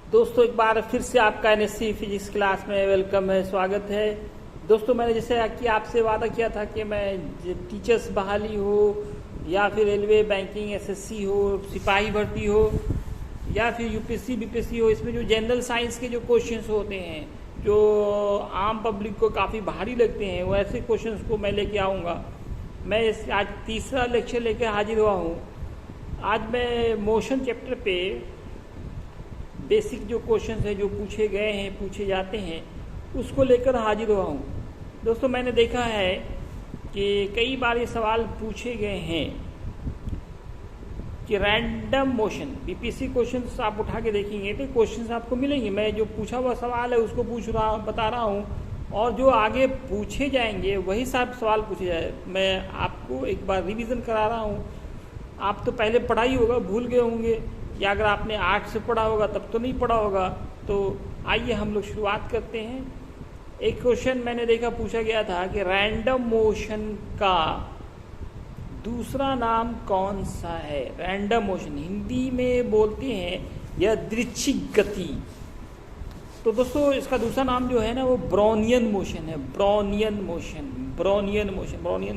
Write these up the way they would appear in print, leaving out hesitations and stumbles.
दोस्तों एक बार फिर से आपका एनएससी फिजिक्स क्लास में वेलकम है, स्वागत है। दोस्तों मैंने जैसे कि आपसे वादा किया था कि मैं टीचर्स बहाली हो या फिर रेलवे बैंकिंग एसएससी हो, सिपाही भर्ती हो या फिर यूपीएससी बीपीएससी हो, इसमें जो जनरल साइंस के जो क्वेश्चंस होते हैं जो आम पब्लिक को काफ़ी भारी लगते हैं, वो ऐसे क्वेश्चंस को मैं लेके आऊँगा। मैं आज तीसरा लेक्चर लेकर हाजिर हुआ हूँ। आज मैं मोशन चैप्टर पे बेसिक जो क्वेश्चंस है जो पूछे गए हैं, पूछे जाते हैं, उसको लेकर हाजिर हुआ हूँ। दोस्तों मैंने देखा है कि कई बार ये सवाल पूछे गए हैं कि रैंडम मोशन बीपीएससी क्वेश्चंस आप उठा के देखेंगे तो क्वेश्चंस आपको मिलेंगे। मैं जो पूछा हुआ सवाल है उसको बता रहा हूँ, और जो आगे पूछे जाएंगे वही सब सवाल पूछे जाए। मैं आपको एक बार रिवीजन करा रहा हूँ। आप तो पहले पढ़ा ही होगा, भूल गए होंगे, या अगर आपने आर्ट से पढ़ा होगा तब तो नहीं पढ़ा होगा। तो आइए हम लोग शुरुआत करते हैं। एक क्वेश्चन मैंने देखा पूछा गया था कि रैंडम मोशन का दूसरा नाम कौन सा है। रैंडम मोशन हिंदी में बोलते हैं यादृच्छिक गति। तो दोस्तों इसका दूसरा नाम जो है ना वो ब्राउनियन मोशन है। ब्राउनियन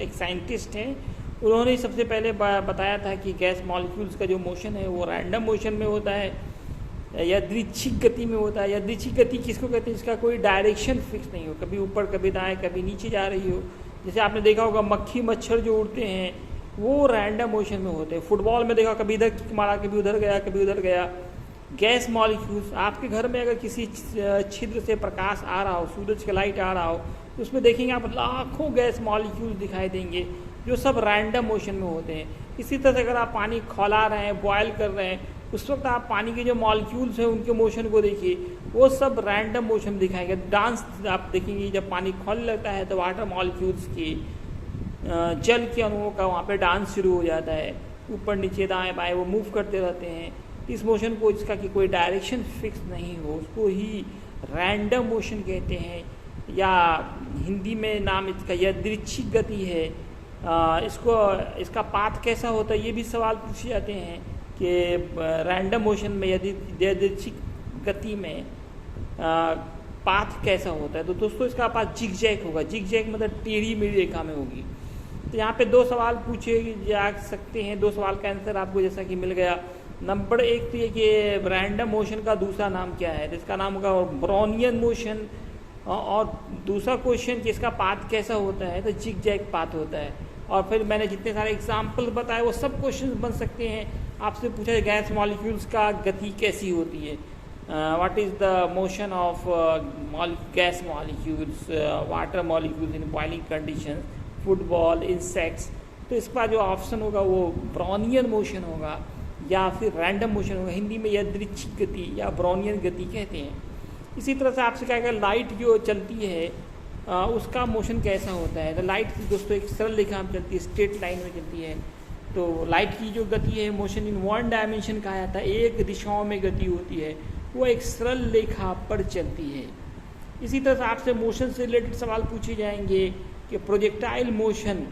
एक साइंटिस्ट हैं, उन्होंने सबसे पहले बताया था कि गैस मॉलिक्यूल्स का जो मोशन है वो रैंडम मोशन में होता है, यादृच्छिक गति में होता है। यादृच्छिक गति किसको कहते हैं? इसका कोई डायरेक्शन फिक्स नहीं हो, कभी ऊपर कभी दाएं कभी नीचे जा रही हो। जैसे आपने देखा होगा मक्खी मच्छर जो उड़ते हैं वो रैंडम मोशन में होते हैं। फुटबॉल में देखा कभी इधर किक मारा, कभी उधर गया, कभी उधर गया। गैस मॉलिक्यूल्स, आपके घर में अगर किसी छिद्र से प्रकाश आ रहा हो, सूरज का लाइट आ रहा हो, तो उसमें देखेंगे आप लाखों गैस मॉलिक्यूल्स दिखाई देंगे जो सब रैंडम मोशन में होते हैं। इसी तरह से अगर आप पानी खौला रहे हैं, बॉयल कर रहे हैं, उस वक्त आप पानी के जो मॉलिक्यूल्स हैं उनके मोशन को देखिए, वो सब रैंडम मोशन दिखाएंगे। डांस आप देखेंगे, जब पानी खौलने लगता है तो वाटर मॉलिक्यूल्स की जल के अणुओं का वहाँ पे डांस शुरू हो जाता है, ऊपर नीचे दाएं बाएं वो मूव करते रहते हैं। इस मोशन को, जिसका कि कोई डायरेक्शन फिक्स नहीं हो, उसको ही रैंडम मोशन कहते हैं, या हिंदी में नाम इसका यादृच्छिक गति है। इसका पाथ कैसा होता है ये भी सवाल पूछे जाते हैं कि रैंडम मोशन में यादृच्छिक गति में पाथ कैसा होता है। तो दोस्तों इसका पाथ जिग जैग होगा। जिग जैग मतलब टेढ़ी मेढ़ी रेखा में होगी। तो यहाँ पे दो सवाल पूछे जा सकते हैं, दो सवाल का आंसर आपको जैसा कि मिल गया। नंबर एक तो ये कि रैंडम मोशन का दूसरा नाम क्या है, तो इसका नाम होगा ब्राउनियन मोशन। और दूसरा क्वेश्चन कि इसका पाथ कैसा होता है, तो जिग जैग पाथ होता है। और फिर मैंने जितने सारे एग्जाम्पल बताए वो सब क्वेश्चन बन सकते हैं। आपसे पूछा है गैस मॉलिक्यूल्स का गति कैसी होती है, what is the motion of gas molecules, water molecules in boiling condition, football, insects. तो इसका जो ऑप्शन होगा वो ब्राउनियन मोशन होगा या फिर रैंडम मोशन होगा। हिंदी में यादृच्छिक गति या ब्राउनियन गति कहते हैं। इसी तरह से आपसे क्या कहेगा लाइट जो चलती है उसका मोशन कैसा होता है। तो लाइट दोस्तों एक सरल रेखा में चलती है, स्ट्रेट लाइन में चलती है। तो लाइट की जो गति है मोशन इन वन डायमेंशन कहा जाता है, एक दिशाओं में गति होती है, वो एक सरल रेखा पर चलती है। इसी तरह से आपसे मोशन से रिलेटेड सवाल पूछे जाएंगे कि प्रोजेक्टाइल मोशन,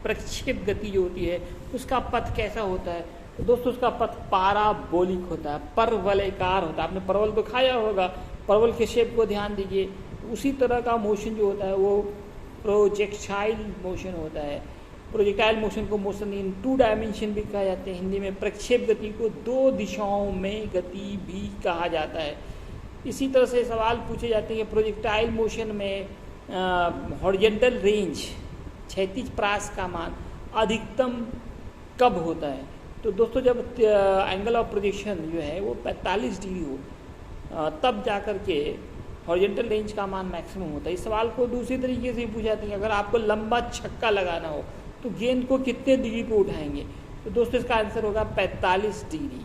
प्रक्षेप गति जो होती है उसका पथ कैसा होता है। तो दोस्तों उसका पथ पाराबोलिक होता है, परवलयकार होता है। आपने परवल तो खाया होगा, परवल के शेप को ध्यान दीजिए। उसी तरह का मोशन जो होता है वो प्रोजेक्टाइल मोशन होता है। प्रोजेक्टाइल मोशन को मोशन इन टू डायमेंशन भी कहा जाता है। हिंदी में प्रक्षेप गति को दो दिशाओं में गति भी कहा जाता है। इसी तरह से सवाल पूछे जाते हैं कि प्रोजेक्टाइल मोशन में हॉरिजॉन्टल रेंज, क्षैतिज प्रास का मान अधिकतम कब होता है। तो दोस्तों जब एंगल ऑफ प्रोजेक्शन जो है वो 45 डिग्री हो तब जाकर के हॉरिजॉन्टल रेंज का मान मैक्सिमम होता है। इस सवाल को दूसरी तरीके से पूछा जाता है कि अगर आपको लंबा छक्का लगाना हो तो गेंद को कितने डिग्री पे उठाएंगे। तो दोस्तों इसका आंसर होगा 45 डिग्री।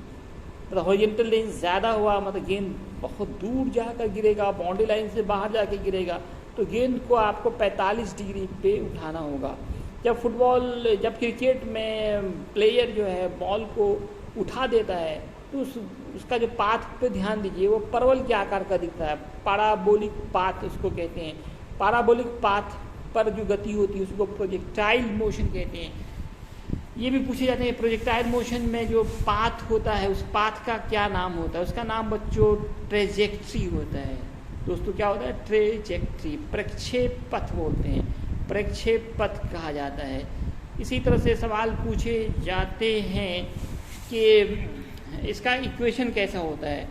मतलब हॉरिजॉन्टल रेंज ज़्यादा हुआ मतलब गेंद बहुत दूर जाकर गिरेगा, बाउंड्री लाइन से बाहर जाके गिरेगा, तो गेंद को आपको 45 डिग्री पे उठाना होगा। जब क्रिकेट में प्लेयर जो है बॉल को उठा देता है तो उसका जो पाथ पे ध्यान दीजिए, वो परवल के आकार का दिखता है। पैराबोलिक पाथ उसको कहते हैं। पैराबोलिक पाथ पर जो गति होती है उसको प्रोजेक्टाइल मोशन कहते हैं। ये भी पूछे जाते हैं प्रोजेक्टाइल मोशन में जो पाथ होता है उस पाथ का क्या नाम होता है। उसका नाम बच्चों ट्रेजेक्ट्री होता है। दोस्तों क्या होता है? ट्रेजेक्ट्री, प्रक्षेप पथ बोलते हैं, प्रक्षेप पथ कहा जाता है। इसी तरह से सवाल पूछे जाते हैं कि इसका इक्वेशन कैसा होता है।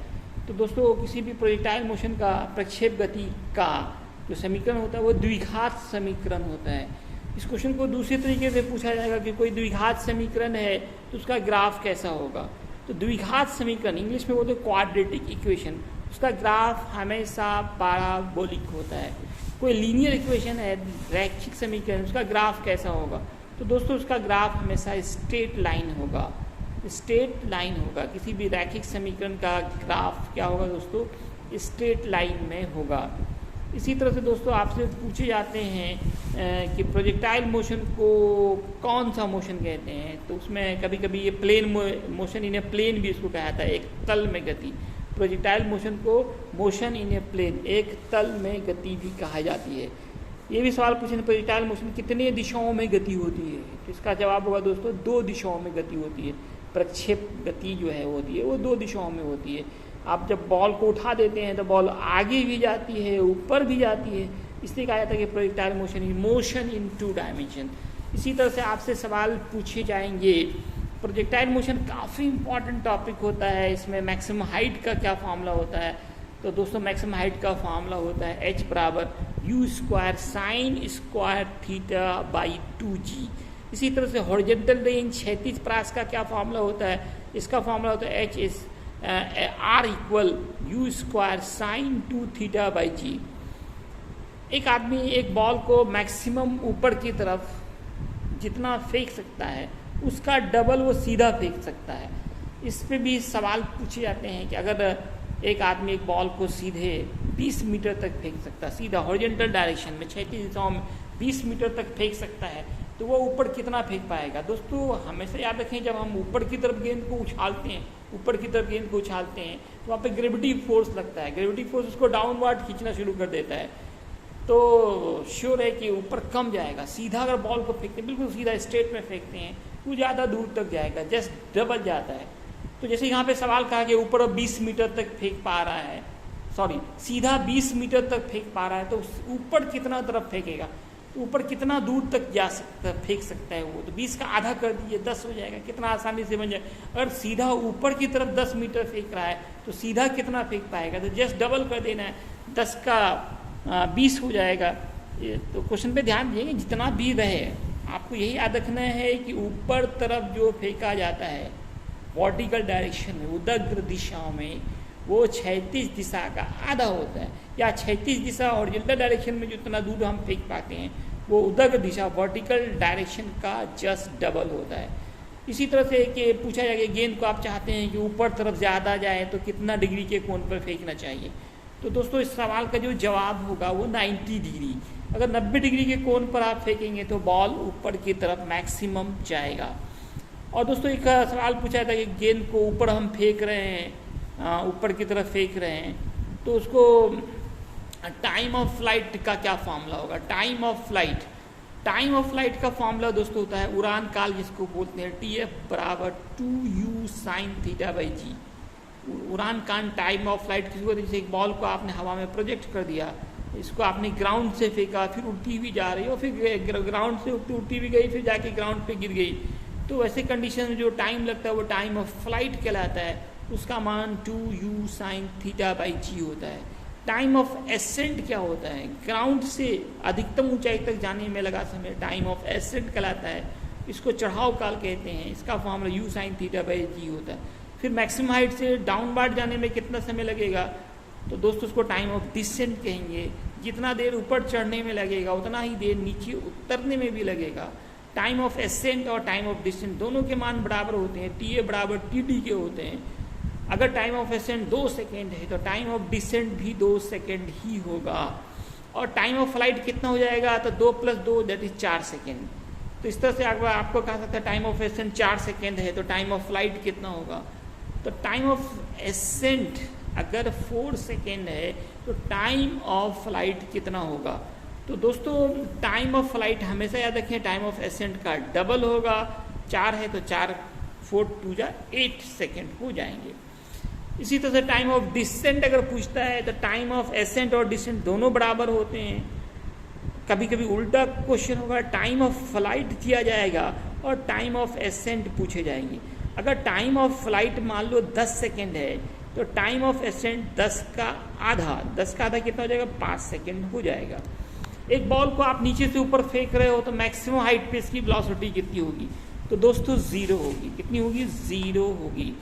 तो दोस्तों किसी भी प्रोजेक्टाइल मोशन का प्रक्षेप गति का जो समीकरण होता है वो द्विघात समीकरण होता है। इस क्वेश्चन को दूसरे तरीके से पूछा जाएगा कि कोई द्विघात समीकरण है तो उसका ग्राफ कैसा होगा। तो द्विघात समीकरण इंग्लिश में बोलते हैं क्वाड्रेटिक इक्वेशन, उसका ग्राफ हमेशा पैराबोलिक होता है। कोई लीनियर इक्वेशन है रैखिक समीकरण, उसका ग्राफ कैसा होगा। तो दोस्तों उसका ग्राफ हमेशा स्ट्रेट लाइन होगा, स्ट्रेट लाइन होगा। किसी भी रैखिक समीकरण का ग्राफ क्या होगा दोस्तों? स्ट्रेट लाइन में होगा। इसी तरह से दोस्तों आपसे पूछे जाते हैं कि प्रोजेक्टाइल मोशन को कौन सा मोशन कहते हैं। तो उसमें कभी कभी ये plane motion in a plane भी इसको कहा जाता है, एक तल में गति। प्रोजेक्टाइल मोशन को मोशन इन ए प्लेन, एक तल में गति भी कहा जाती है। ये भी सवाल पूछे प्रोजेक्टाइल मोशन कितने दिशाओं में गति होती है। तो इसका जवाब होगा दोस्तों 2 दिशाओं में गति होती है। प्रक्षेप गति जो है होती है वो 2 दिशाओं में होती है। आप जब बॉल को उठा देते हैं तो बॉल आगे भी जाती है, ऊपर भी जाती है, इसलिए कहा जाता है कि projectile motion is motion in 2 dimension. इसी तरह से आपसे सवाल पूछे जाएंगे। प्रोजेक्टाइल मोशन काफ़ी इंपॉर्टेंट टॉपिक होता है। इसमें मैक्सिमम हाइट का क्या फार्मूला होता है। तो दोस्तों मैक्सिमम हाइट का फार्मूला होता है h बराबर u² sine square theta by 2g। इसी तरह से हॉरिजॉन्टल रेंज क्षैतिज प्रास का क्या फार्मूला होता है। इसका फार्मूला होता है h is r equal u² sine 2 theta by g। एक आदमी एक बॉल को मैक्सिमम ऊपर की तरफ जितना फेंक सकता है उसका डबल वो सीधा फेंक सकता है। इस पे भी सवाल पूछे जाते हैं कि अगर एक आदमी एक बॉल को सीधे 20 मीटर तक फेंक सकता है, सीधा हॉरिजॉन्टल डायरेक्शन में क्षैतिज दिशाओं में 20 मीटर तक फेंक सकता है, तो वो ऊपर कितना फेंक पाएगा। दोस्तों हमेशा याद रखें जब हम ऊपर की तरफ गेंद को उछालते हैं, ऊपर की तरफ गेंद को उछालते हैं तो वहाँ पे ग्रेविटी फोर्स लगता है। ग्रेविटी फोर्स उसको डाउनवर्ड खींचना शुरू कर देता है। तो श्योर है कि ऊपर कम जाएगा। सीधा अगर बॉल को फेंकते हैं, बिल्कुल सीधा स्ट्रेट में फेंकते हैं, वो ज़्यादा दूर तक जाएगा, जस्ट डबल जाता है। तो जैसे यहाँ पे सवाल कहा कि ऊपर 20 मीटर तक फेंक पा रहा है, सॉरी सीधा 20 मीटर तक फेंक पा रहा है, तो ऊपर कितना तरफ फेंकेगा, ऊपर कितना दूर तक जा सकता फेंक सकता है वो। तो 20 का आधा कर दीजिए, 10 हो जाएगा, कितना आसानी से बन जाए। अगर सीधा ऊपर की तरफ 10 मीटर फेंक रहा है तो सीधा कितना फेंक पाएगा, तो जस्ट डबल कर देना है, 10 का 20 हो जाएगा। तो क्वेश्चन पे ध्यान दीजिए, जितना भी रहे आपको यही याद रखना है कि ऊपर तरफ जो फेंका जाता है वर्टिकल डायरेक्शन में, उदग्र दिशाओं में, वो क्षैतिज दिशा का आधा होता है, या क्षैतिज दिशा हॉरिजॉन्टल डायरेक्शन में जितना दूर हम फेंक पाते हैं वो उदग्र दिशा वर्टिकल डायरेक्शन का जस्ट डबल होता है। इसी तरह से कि पूछा जाएगा गेंद को आप चाहते हैं कि ऊपर तरफ ज़्यादा जाए तो कितना डिग्री के कोण पर फेंकना चाहिए। तो दोस्तों इस सवाल का जो जवाब होगा वो 90 डिग्री। अगर 90 डिग्री के कोण पर आप फेंकेंगे तो बॉल ऊपर की तरफ मैक्सिमम जाएगा। और दोस्तों एक सवाल पूछा था कि गेंद को ऊपर हम फेंक रहे हैं, ऊपर की तरफ फेंक रहे हैं, तो उसको टाइम ऑफ फ्लाइट का क्या फार्मूला होगा। टाइम ऑफ फ्लाइट का फार्मूला दोस्तों होता है उड़ान काल, जिसको बोलते हैं TF बराबर 2u साइन थीटा बाई जी। उड़ान काल टाइम ऑफ फ्लाइट किसी को, जैसे एक बॉल को आपने हवा में प्रोजेक्ट कर दिया, इसको आपने ग्राउंड से फेंका, फिर उड़ती हुई जा रही है, और फिर ग्राउंड से उड़ती हुई गई, फिर जाके ग्राउंड पे गिर गई, तो वैसे कंडीशन में जो टाइम लगता है वो टाइम ऑफ फ्लाइट कहलाता है। उसका मान 2u sign theta by g होता है। टाइम ऑफ एसेंट क्या होता है, ग्राउंड से अधिकतम ऊंचाई तक जाने में लगा समय टाइम ऑफ एसेंट कहलाता है। इसको चढ़ाव काल कहते हैं। इसका formula u sine theta by g होता है। फिर मैक्सिमम हाइट से डाउनवर्ड जाने में कितना समय लगेगा, तो दोस्तों उसको टाइम ऑफ डिसेंट कहेंगे। जितना देर ऊपर चढ़ने में लगेगा उतना ही देर नीचे उतरने में भी लगेगा। टाइम ऑफ एसेंट और टाइम ऑफ डिसेंट दोनों के मान बराबर होते हैं, TA बराबर TD के होते हैं। अगर टाइम ऑफ एसेंट 2 सेकेंड है तो टाइम ऑफ डिसेंट भी 2 सेकेंड ही होगा। और टाइम ऑफ फ्लाइट कितना हो जाएगा, तो 2 + 2 दैट इज 4 सेकेंड। तो इस तरह से आपको कहा सकता है टाइम ऑफ एसेंट 4 सेकेंड है तो टाइम ऑफ फ्लाइट कितना होगा। तो टाइम ऑफ एसेंट अगर 4 सेकेंड है तो टाइम ऑफ फ्लाइट कितना होगा। तो दोस्तों टाइम ऑफ फ्लाइट हमेशा याद रखें टाइम ऑफ एसेंट का डबल होगा, 4 है तो 4 4 2 जा 8 सेकेंड हो जाएंगे। इसी तरह से टाइम ऑफ डिसेंट अगर पूछता है तो टाइम ऑफ एसेंट और डिसेंट दोनों बराबर होते हैं। कभी कभी उल्टा क्वेश्चन होगा, टाइम ऑफ फ्लाइट दिया जाएगा और टाइम ऑफ एसेंट पूछे जाएंगे। अगर टाइम ऑफ फ्लाइट मान लो 10 सेकेंड है तो टाइम ऑफ एसेंट 10 का आधा कितना हो जाएगा? 5 सेकेंड हो जाएगा। एक बॉल को आप नीचे से ऊपर फेंक रहे हो तो मैक्सिमम हाइट पे इसकी वेलोसिटी कितनी होगी? तो दोस्तों 0 होगी। कितनी होगी? 0 होगी।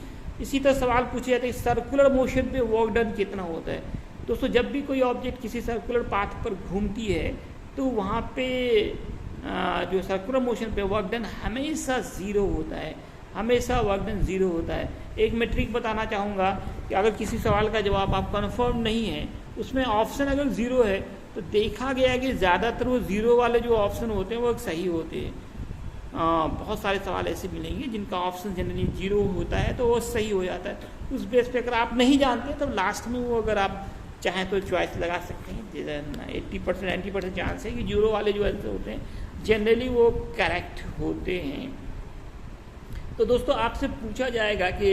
इसी तरह सवाल पूछे जाते हैं सर्कुलर मोशन पे वर्क डन कितना होता है। दोस्तों जब भी कोई ऑब्जेक्ट किसी सर्कुलर पाथ पर घूमती है तो वहाँ पे जो सर्कुलर मोशन पे वर्क डन हमेशा 0 होता है, हमेशा वर्क डन 0 होता है। एक मैं ट्रिक बताना चाहूँगा कि अगर किसी सवाल का जवाब आप कन्फर्म नहीं है, उसमें ऑप्शन अगर 0 है तो देखा गया कि ज़्यादातर वो 0 वाले जो ऑप्शन होते हैं वो सही होते हैं। बहुत सारे सवाल ऐसे मिलेंगे जिनका ऑप्शन जनरली 0 होता है तो वो सही हो जाता है। उस बेस पे अगर आप नहीं जानते तो लास्ट में वो अगर आप चाहें तो चॉइस लगा सकते हैं। 80% 90% चांस है कि 0 वाले जो आंसर होते हैं जनरली वो करेक्ट होते हैं। तो दोस्तों आपसे पूछा जाएगा कि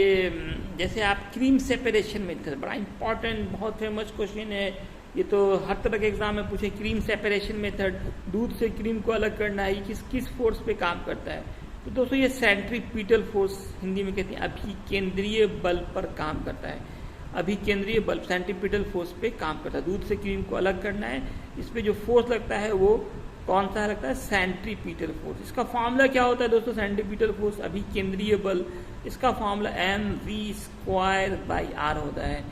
जैसे आप क्रीम सेपरेशन मेथड, बड़ा इंपॉर्टेंट बहुत फेमस क्वेश्चन है ये, तो हर तरह के एग्जाम में पूछे क्रीम सेपरेशन मेथड, दूध से क्रीम को अलग करना है, ये किस फोर्स पे काम करता है? तो दोस्तों ये सेंट्रीपिटल फोर्स हिंदी में कहते हैं, अभिकेंद्रीय बल पर काम करता है। अभिकेंद्रीय बल सेंट्रीपिटल फोर्स पे काम करता है। दूध से क्रीम को अलग करना है, इस पे जो फोर्स लगता है वो कौन सा लगता है? Centripetal force. इसका फॉर्मूला क्या होता है दोस्तों? सेंट्रीपिटल फोर्स अभिकेंद्रीय बल, इसका फॉर्मूला mv²/r होता है।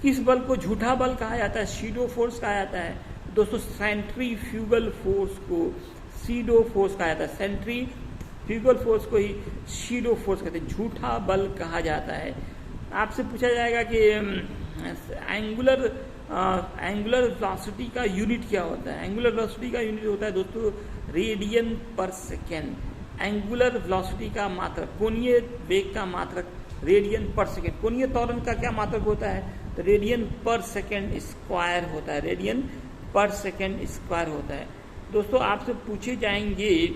किस बल को झूठा बल कहा जाता है? सीडो फोर्स कहा जाता है। दोस्तों सेंट्रीफ्यूगल फोर्स को सीडो फोर्स कहा जाता है। सेंट्रीफ्यूगल फोर्स को ही सीडो फोर्स कहते हैं, झूठा बल कहा जाता है। आपसे पूछा जाएगा कि एंगुलर वेलोसिटी का यूनिट क्या होता है? एंगुलर वेलोसिटी का यूनिट होता है दोस्तों रेडियन पर सेकेंड। एंगुलर वेलोसिटी का मात्रक, कोणीय वेग का मात्रक रेडियन पर सेकेंड। कोणीय त्वरण का क्या मात्रक होता है? तो रेडियन पर सेकेंड स्क्वायर होता है, रेडियन पर सेकेंड स्क्वायर होता है। दोस्तों आपसे पूछे जाएंगे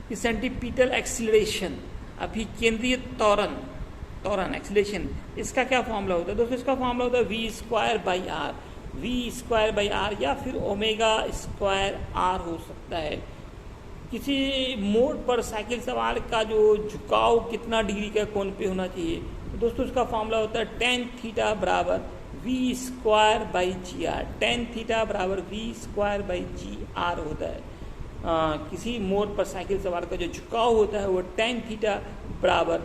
कि सेंट्रीपिटल एक्सीलरेशन, अभिकेंद्रीय त्वरण एक्सीलरेशन, इसका क्या फॉर्मूला होता है? दोस्तों इसका फॉर्मूला होता है v²/r, v²/r या फिर ω²r हो सकता है। किसी मोड़ पर साइकिल सवार का जो झुकाव कितना डिग्री का कोण पे होना चाहिए? तो दोस्तों इसका फॉर्मूला होता है tan थीटा बराबर v²/gr, tan थीटा बराबर v²/gr होता है। किसी मोड़ पर साइकिल सवार का जो झुकाव होता है वो tan थीटा बराबर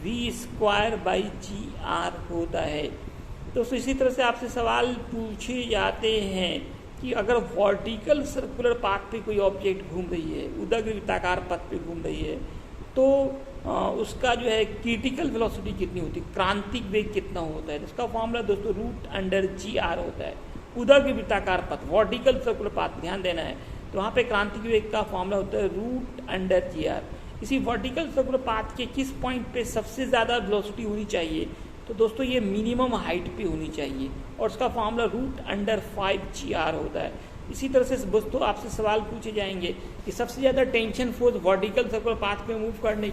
v²/gr होता है। दोस्तों इसी तरह से आपसे सवाल पूछे जाते हैं कि अगर वर्टिकल सर्कुलर पाथ पे कोई ऑब्जेक्ट घूम रही है, उदग्र वृत्ताकार पथ पे घूम रही है, तो उसका जो है क्रिटिकल वेलोसिटी कितनी होती है, क्रांतिक वेग कितना होता है? इसका फॉर्मूला दोस्तों √gr होता है। उदग्र वृत्ताकार पथ, वर्टिकल सर्कुलर पाथ, ध्यान देना है, तो वहाँ पे क्रांतिक वेग का फॉर्मूला होता है √gr। इसी वर्टिकल सर्कुलर पाथ के किस पॉइंट पे सबसे ज़्यादा वेलोसिटी होनी चाहिए? तो दोस्तों ये मिनिमम हाइट पे होनी चाहिए और उसका फॉर्मूला √5gr होता है। इसी तरह से दोस्तों आपसे सवाल पूछे जाएंगे कि सबसे ज़्यादा tension force vertical circular path पे मूव कराने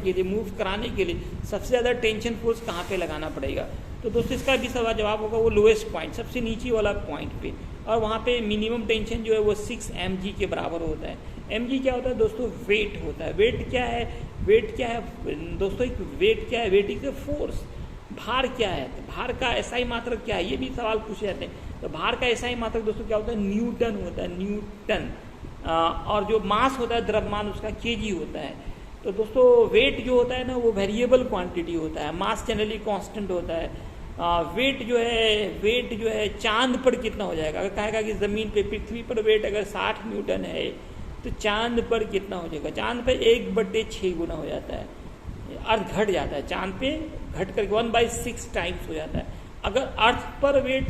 के लिए सबसे ज़्यादा टेंशन फोर्स कहाँ पे लगाना पड़ेगा? तो दोस्तों इसका भी सवाल जवाब होगा वो लोएस्ट पॉइंट, सबसे नीचे वाला पॉइंट पे, और वहाँ पे मिनिमम टेंशन जो है वो 6 mg के बराबर होता है। mg क्या होता है दोस्तों? वेट होता है। वेट क्या है दोस्तों? एक वेट क्या है? Weight is a force. भार क्या है? तो भार का एसआई मात्रक क्या है? ये भी सवाल पूछे जाते हैं। तो भार का एसआई मात्रक दोस्तों क्या होता है? न्यूटन होता है, न्यूटन। और जो मास होता है द्रव्यमान उसका केजी होता है। तो दोस्तों वेट जो होता है ना वो वेरिएबल क्वांटिटी होता है, मास जनरली कांस्टेंट होता है। वेट जो है चांद पर कितना हो जाएगा? अगर कहेगा कि ज़मीन पे, पृथ्वी पर वेट अगर 60 न्यूटन है तो चांद पर कितना हो जाएगा? चांद पर 1/6 गुना हो जाता है, अर्थ घट जाता है, चांद पे घट करके 1/6 टाइम्स हो जाता है। अगर अर्थ पर वेट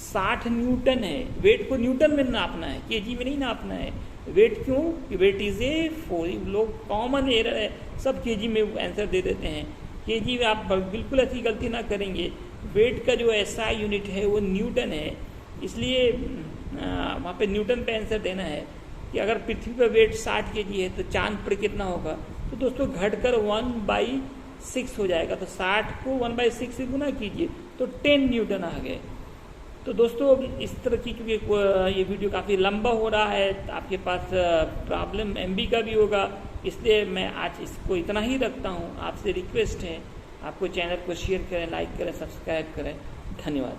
60 न्यूटन है, वेट को न्यूटन में नापना है, केजी में नहीं नापना है। वेट क्यों? Weight is a force. लोग कॉमन एरर है, सब केजी में आंसर दे देते हैं। केजी में आप बिल्कुल ऐसी गलती ना करेंगे। वेट का जो एसआई यूनिट है वो न्यूटन है, इसलिए वहाँ पे न्यूटन पे आंसर देना है कि अगर पृथ्वी पर वेट 60 केजी है तो चांद पर कितना होगा? तो तो दोस्तों घटकर 1/6 हो जाएगा। तो 60 को 1/6 से गुना कीजिए तो 10 न्यूटन आ गए। तो दोस्तों इस तरह की, क्योंकि ये वीडियो काफ़ी लंबा हो रहा है, आपके पास प्रॉब्लम MB का भी होगा, इसलिए मैं आज इसको इतना ही रखता हूँ। आपसे रिक्वेस्ट है आपको चैनल को शेयर करें, लाइक करें, सब्सक्राइब करें। धन्यवाद।